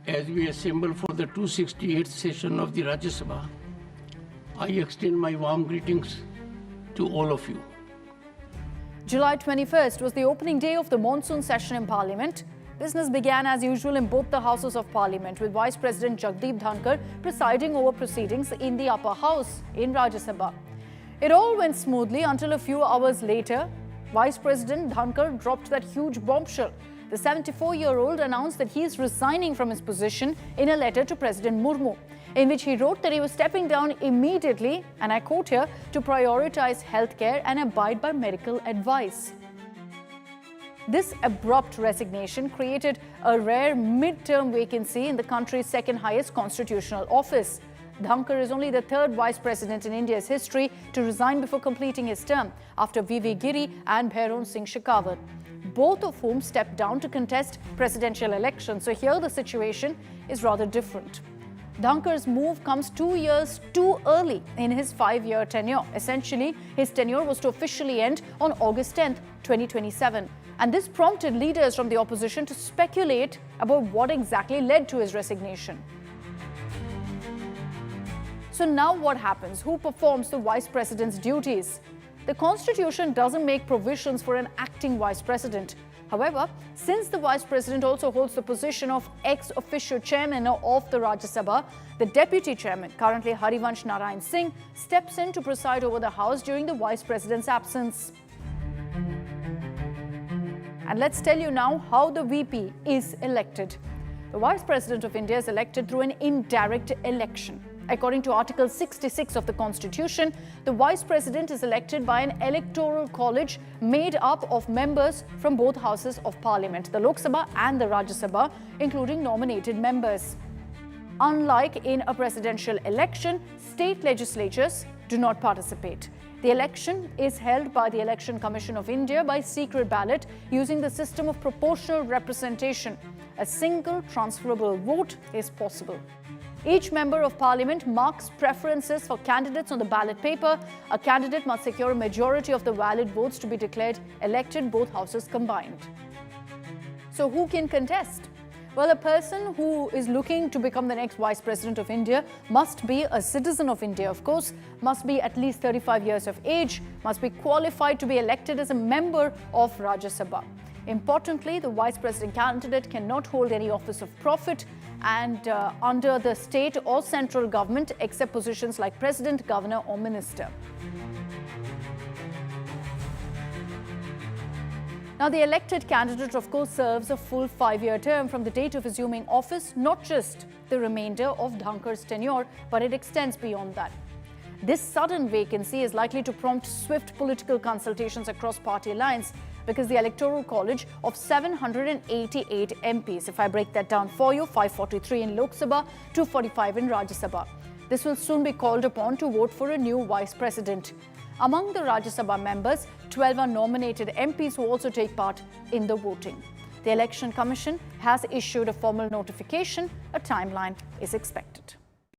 as we assemble for the 268th session of the Rajya Sabha, I extend my warm greetings to all of you. July 21st was the opening day of the monsoon session in Parliament. Business began as usual in both the Houses of Parliament, with Vice President Jagdeep Dhankhar presiding over proceedings in the upper house in Rajya Sabha. It all went smoothly until a few hours later, Vice President Dhankhar dropped that huge bombshell. The 74-year-old announced that he is resigning from his position in a letter to President Murmu, in which he wrote that he was stepping down immediately, and I quote here, to prioritize healthcare and abide by medical advice. This abrupt resignation created a rare mid-term vacancy in the country's second highest constitutional office. Dhankhar is only the third vice president in India's history to resign before completing his term, after V.V. Giri and Bhairon Singh Shekhawat, both of whom stepped down to contest presidential elections. So here the situation is rather different. Dhankhar's move comes 2 years too early in his 5-year tenure. Essentially, his tenure was to officially end on August 10th, 2027. And this prompted leaders from the opposition to speculate about what exactly led to his resignation. So now what happens? Who performs the vice president's duties? The Constitution doesn't make provisions for an acting vice president. However, since the vice president also holds the position of ex-officio chairman of the Rajya Sabha, the deputy chairman, currently Harivansh Narayan Singh, steps in to preside over the House during the vice president's absence. And let's tell you now how the VP is elected. The Vice President of India is elected through an indirect election. According to Article 66 of the Constitution, the Vice President is elected by an electoral college made up of members from both houses of Parliament, the Lok Sabha and the Rajya Sabha, including nominated members. Unlike in a presidential election, state legislatures do not participate. The election is held by the Election Commission of India by secret ballot using the system of proportional representation. A single transferable vote is possible. Each member of parliament marks preferences for candidates on the ballot paper. A candidate must secure a majority of the valid votes to be declared elected, both houses combined. So who can contest? Well, a person who is looking to become the next Vice President of India must be a citizen of India, of course, must be at least 35 years of age, must be qualified to be elected as a member of Rajya Sabha. Importantly, the Vice President candidate cannot hold any office of profit and under the state or central government, except positions like President, Governor or Minister. Now, the elected candidate, of course, serves a full 5-year term from the date of assuming office, not just the remainder of Dhankhar's tenure, but it extends beyond that. This sudden vacancy is likely to prompt swift political consultations across party lines, because the Electoral College of 788 MPs, if I break that down for you, 543 in Lok Sabha, 245 in Rajya Sabha. This will soon be called upon to vote for a new vice president. Among the Rajya Sabha members, 12 are nominated MPs who also take part in the voting. The Election Commission has issued a formal notification. A timeline is expected.